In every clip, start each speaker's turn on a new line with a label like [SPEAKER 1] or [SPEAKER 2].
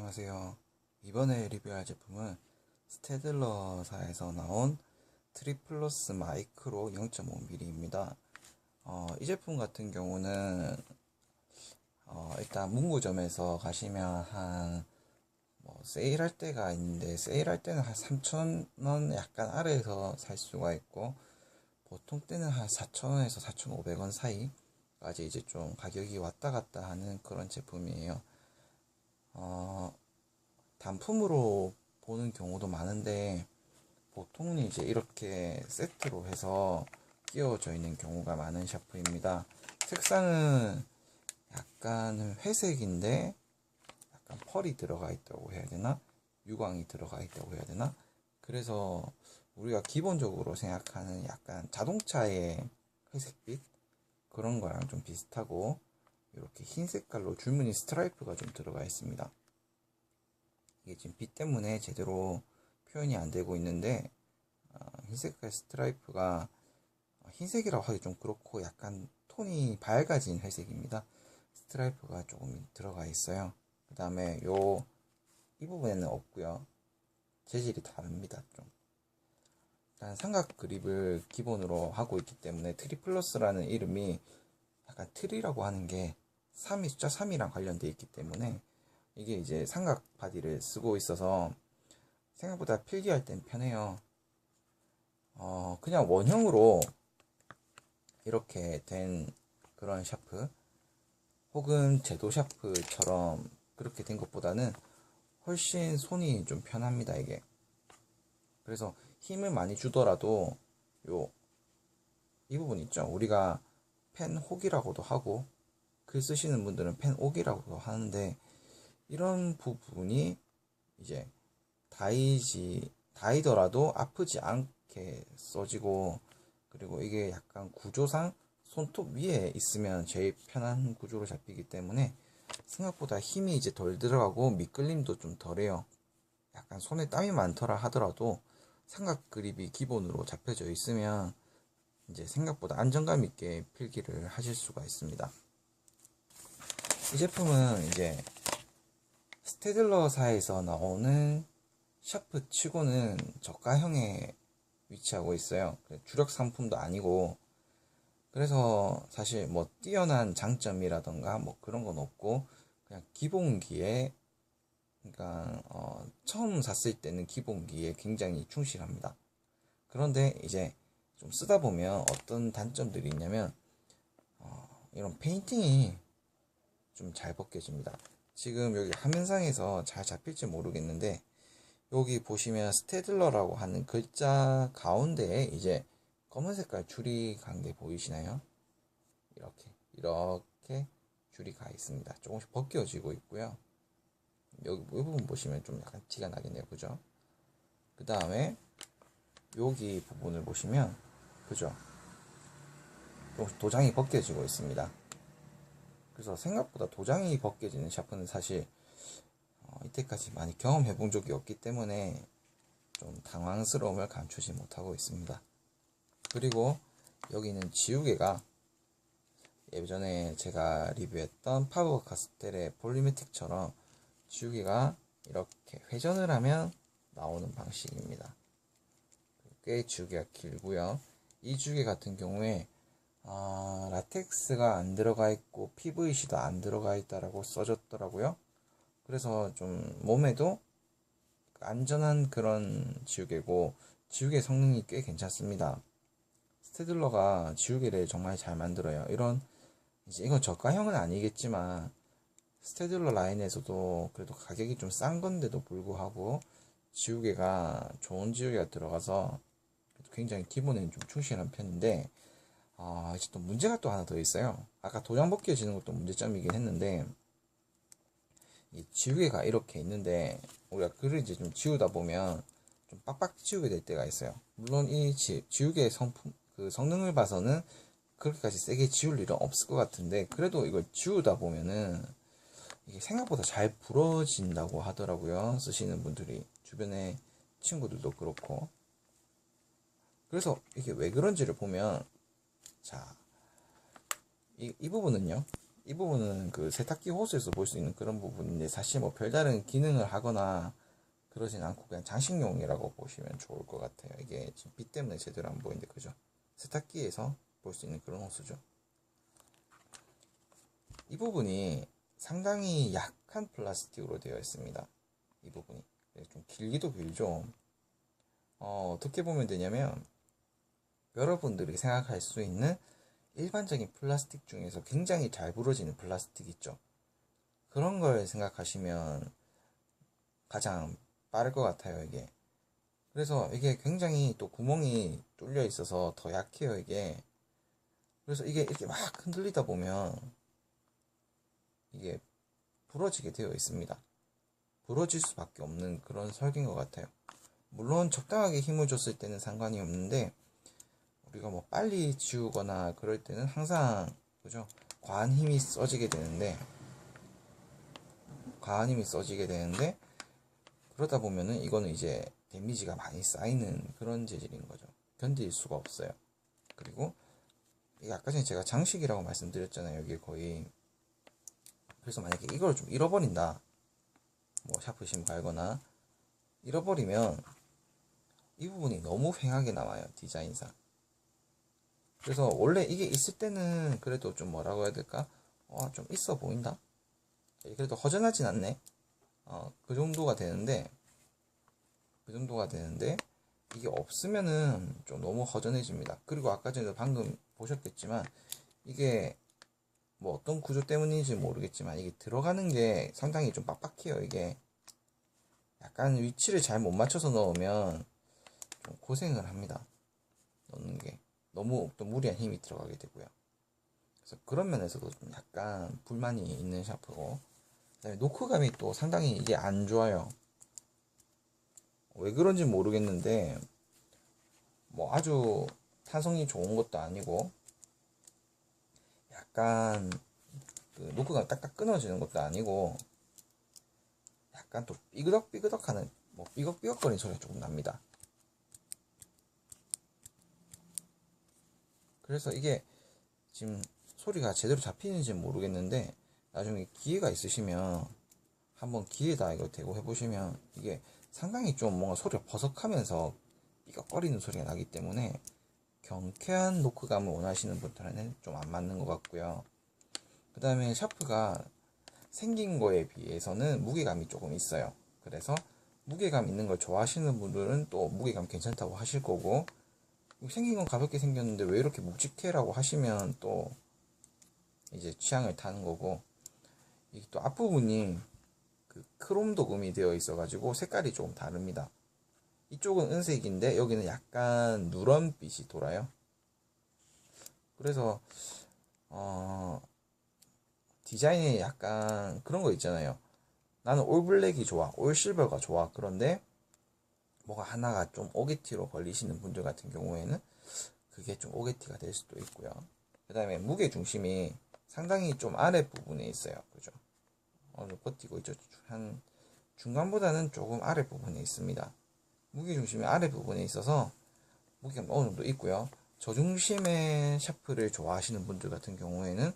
[SPEAKER 1] 안녕하세요. 이번에 리뷰할 제품은 스테들러사에서 나온 트리플러스 마이크로 0.5mm입니다. 이 제품 같은 경우는 일단 문구점에서 가시면 한 세일할 때가 있는데, 세일할 때는 한 3,000원 약간 아래에서 살 수가 있고, 보통 때는 한 4,000원에서 4,500원 사이까지 이제 좀 가격이 왔다 갔다 하는 그런 제품이에요. 단품으로 보는 경우도 많은데, 보통은 이제 이렇게 세트로 해서 끼워져 있는 경우가 많은 샤프입니다. 색상은 약간 회색인데 약간 펄이 들어가 있다고 해야 되나? 유광이 들어가 있다고 해야 되나? 그래서 우리가 기본적으로 생각하는 약간 자동차의 회색빛 그런 거랑 좀 비슷하고, 이렇게 흰 색깔로 줄무늬 스트라이프가 좀 들어가 있습니다. 이게 지금 빛 때문에 제대로 표현이 안 되고 있는데, 흰색깔 스트라이프가 흰색이라고 하기 좀 그렇고 약간 톤이 밝아진 회색입니다. 스트라이프가 조금 들어가 있어요. 그 다음에 이 부분에는 없고요. 재질이 다릅니다. 좀 일단 삼각 그립을 기본으로 하고 있기 때문에 트리플러스라는 이름이 약간 트리라고 하는 게 3이 숫자 3이랑 관련되어 있기 때문에, 이게 이제 삼각 바디를 쓰고 있어서 생각보다 필기할 땐 편해요. 그냥 원형으로 이렇게 된 그런 샤프 혹은 제도 샤프처럼 그렇게 된 것보다는 훨씬 손이 좀 편합니다, 이게. 그래서 힘을 많이 주더라도 이 부분 있죠, 우리가 펜 혹이라고도 하고 글 쓰시는 분들은 펜 옥이라고도 하는데, 이런 부분이 이제 다이더라도 아프지 않게 써지고, 그리고 이게 약간 구조상 손톱 위에 있으면 제일 편한 구조로 잡히기 때문에 생각보다 힘이 이제 덜 들어가고 미끌림도 좀 덜해요. 약간 손에 땀이 많더라 하더라도 삼각 그립이 기본으로 잡혀져 있으면 이제 생각보다 안정감 있게 필기를 하실 수가 있습니다. 이 제품은 이제 스테들러사에서 나오는 샤프 치고는 저가형에 위치하고 있어요. 주력 상품도 아니고, 그래서 사실 뭐 뛰어난 장점이라던가 뭐 그런 건 없고, 그냥 기본기에, 그러니까 처음 샀을 때는 기본기에 굉장히 충실합니다. 그런데 이제 좀 쓰다 보면 어떤 단점들이 있냐면, 이런 페인팅이 좀 잘 벗겨집니다. 지금 여기 화면상에서 잘 잡힐지 모르겠는데, 여기 보시면 스테들러라고 하는 글자 가운데에 이제 검은 색깔 줄이 간 게 보이시나요? 이렇게 줄이 가 있습니다. 조금씩 벗겨지고 있고요. 여기 이 부분 보시면 좀 약간 티가 나겠네요, 그죠? 그 다음에 여기 부분을 보시면, 그죠? 조금씩 도장이 벗겨지고 있습니다. 그래서 생각보다 도장이 벗겨지는 샤프는 사실 이때까지 많이 경험해 본 적이 없기 때문에 좀 당황스러움을 감추지 못하고 있습니다. 그리고 여기는 지우개가 예전에 제가 리뷰했던 파버 카스텔의 폴리메틱처럼 지우개가 이렇게 회전을 하면 나오는 방식입니다. 꽤 지우개가 길고요. 이 지우개 같은 경우에 라텍스가 안 들어가 있고 PVC도 안 들어가 있다라고 써졌더라고요. 그래서 좀 몸에도 안전한 그런 지우개고, 지우개 성능이 꽤 괜찮습니다. 스테들러가 지우개를 정말 잘 만들어요. 이건 저가형은 아니겠지만 스테들러 라인에서도 그래도 가격이 좀 싼 건데도 불구하고 지우개가 좋은 지우개가 들어가서 굉장히 기본에 좀 충실한 편인데, 이제 또 문제가 또 하나 더 있어요. 아까 도장 벗겨지는 것도 문제점이긴 했는데, 이 지우개가 이렇게 있는데 우리가 글을 이제 좀 지우다 보면 좀 빡빡 지우게 될 때가 있어요. 물론 이 지우개 성능을 봐서는 그렇게까지 세게 지울 일은 없을 것 같은데, 그래도 이걸 지우다 보면은 이게 생각보다 잘 부러진다고 하더라고요, 쓰시는 분들이. 주변에 친구들도 그렇고. 그래서 이게 왜 그런지를 보면, 자, 이 부분은요, 이 부분은 그 세탁기 호스에서 볼 수 있는 그런 부분인데 사실 뭐 별다른 기능을 하거나 그러진 않고 그냥 장식용이라고 보시면 좋을 것 같아요. 이게 지금 빛 때문에 제대로 안 보이는데 그죠? 세탁기에서 볼 수 있는 그런 호스죠. 이 부분이 상당히 약한 플라스틱으로 되어 있습니다. 이 부분이 좀 길기도 길죠. 어떻게 보면 되냐면 여러분들이 생각할 수 있는 일반적인 플라스틱 중에서 굉장히 잘 부러지는 플라스틱 있죠. 그런 걸 생각하시면 가장 빠를 것 같아요, 이게. 그래서 이게 굉장히 또 구멍이 뚫려 있어서 더 약해요, 이게. 그래서 이게 이렇게 막 흔들리다 보면 이게 부러지게 되어 있습니다. 부러질 수밖에 없는 그런 설계인 것 같아요. 물론 적당하게 힘을 줬을 때는 상관이 없는데 우리가 뭐 빨리 지우거나 그럴 때는 항상 그죠? 과한 힘이 써지게 되는데 그러다 보면은 이거는 이제 데미지가 많이 쌓이는 그런 재질인 거죠. 견딜 수가 없어요. 그리고 이게 아까 전에 제가 장식이라고 말씀드렸잖아요. 여기 거의. 그래서 만약에 이걸 좀 잃어버린다. 뭐 샤프심 갈거나 잃어버리면 이 부분이 너무 휑하게 나와요. 디자인상. 그래서 원래 이게 있을 때는 그래도 좀 뭐라고 해야 될까? 좀 있어 보인다? 그래도 허전하진 않네. 그 정도가 되는데 이게 없으면은 좀 너무 허전해집니다. 그리고 아까 전에도 방금 보셨겠지만 이게 뭐 어떤 구조 때문인지 모르겠지만 이게 들어가는 게 상당히 좀 빡빡해요. 이게 약간 위치를 잘 못 맞춰서 넣으면 좀 고생을 합니다. 넣는 게 너무 또 무리한 힘이 들어가게 되고요. 그래서 그런 면에서도 좀 약간 불만이 있는 샤프고, 그다음에 노크감이 또 상당히 이게 안 좋아요. 왜 그런지 모르겠는데 뭐 아주 탄성이 좋은 것도 아니고 약간 그 노크가 딱딱 끊어지는 것도 아니고 약간 또 삐그덕삐그덕하는 뭐 삐걱삐걱거리는 소리가 조금 납니다. 그래서 이게 지금 소리가 제대로 잡히는지는 모르겠는데 나중에 기회가 있으시면 한번 귀에다 이거 대고 해보시면 이게 상당히 좀 뭔가 소리가 버석하면서 삐걱거리는 소리가 나기 때문에 경쾌한 노크감을 원하시는 분들은 좀 안 맞는 것 같고요. 그 다음에 샤프가 생긴 거에 비해서는 무게감이 조금 있어요. 그래서 무게감 있는 걸 좋아하시는 분들은 또 무게감 괜찮다고 하실 거고, 생긴 건 가볍게 생겼는데 왜 이렇게 묵직해라고 하시면 또 이제 취향을 타는 거고, 이게 또 앞부분이 그 크롬 도금이 되어 있어가지고 색깔이 조금 다릅니다. 이쪽은 은색인데 여기는 약간 누런빛이 돌아요. 그래서 디자인이 약간 그런 거 있잖아요. 나는 올 블랙이 좋아, 올 실버가 좋아. 그런데 뭐가 하나가 좀 오게티로 걸리시는 분들 같은 경우에는 그게 좀 오게티가 될 수도 있고요. 그 다음에 무게 중심이 상당히 좀 아래 부분에 있어요. 그죠? 버티고 있죠. 한 중간보다는 조금 아래 부분에 있습니다. 무게 중심이 아래 부분에 있어서 무게가 어느 정도 있고요. 저중심의 샤프를 좋아하시는 분들 같은 경우에는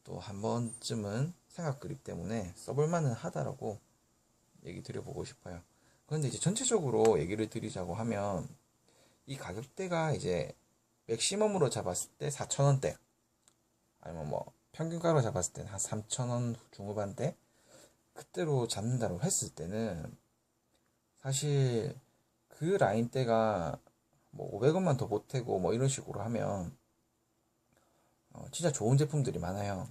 [SPEAKER 1] 또 한 번쯤은 생각 그립 때문에 써볼만은 하다라고 얘기 드려보고 싶어요. 그런데 이제 전체적으로 얘기를 드리자고 하면 이 가격대가 이제 맥시멈으로 잡았을 때 4,000원대 아니면 뭐 평균가로 잡았을 때 한 3,000원 중후반대 그때로 잡는다고 했을 때는 사실 그 라인대가 뭐 500원만 더 보태고 뭐 이런 식으로 하면 진짜 좋은 제품들이 많아요.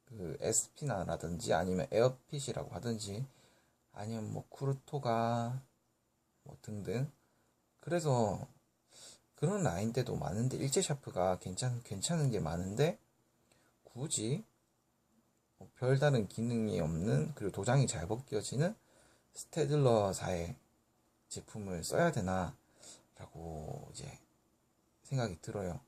[SPEAKER 1] 그 에스피나라든지 아니면 에어핏이라고 하든지 아니면 뭐 쿠르토가 뭐 등등. 그래서 그런 라인대도 많은데 일제 샤프가 괜찮은 게 많은데 굳이 뭐 별다른 기능이 없는 그리고 도장이 잘 벗겨지는 스테들러사의 제품을 써야 되나 라고 이제 생각이 들어요.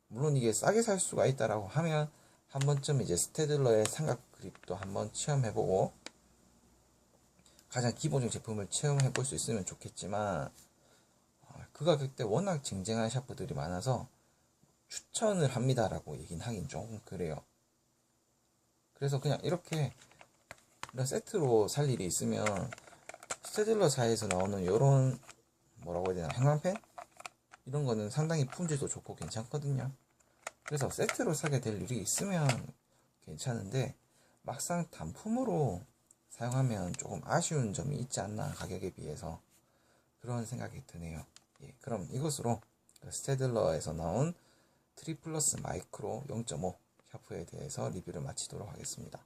[SPEAKER 1] 물론 이게 싸게 살 수가 있다라고 하면 한 번쯤 이제 스테들러의 삼각 그립도 한번 체험해보고 가장 기본적인 제품을 체험해볼 수 있으면 좋겠지만 그 가격대 워낙 쟁쟁한 샤프들이 많아서 추천을 합니다라고 얘기는 하긴 조금 그래요. 그래서 그냥 이렇게 이런 세트로 살 일이 있으면 스테딜러사에서 나오는 이런 뭐라고 해야 되나, 형광펜? 이런 거는 상당히 품질도 좋고 괜찮거든요. 그래서 세트로 사게 될 일이 있으면 괜찮은데 막상 단품으로 사용하면 조금 아쉬운 점이 있지 않나, 가격에 비해서. 그런 생각이 드네요. 예, 그럼 이것으로 스테딜러에서 나온 트리플러스 마이크로 0.5 샤프에 대해서 리뷰를 마치도록 하겠습니다.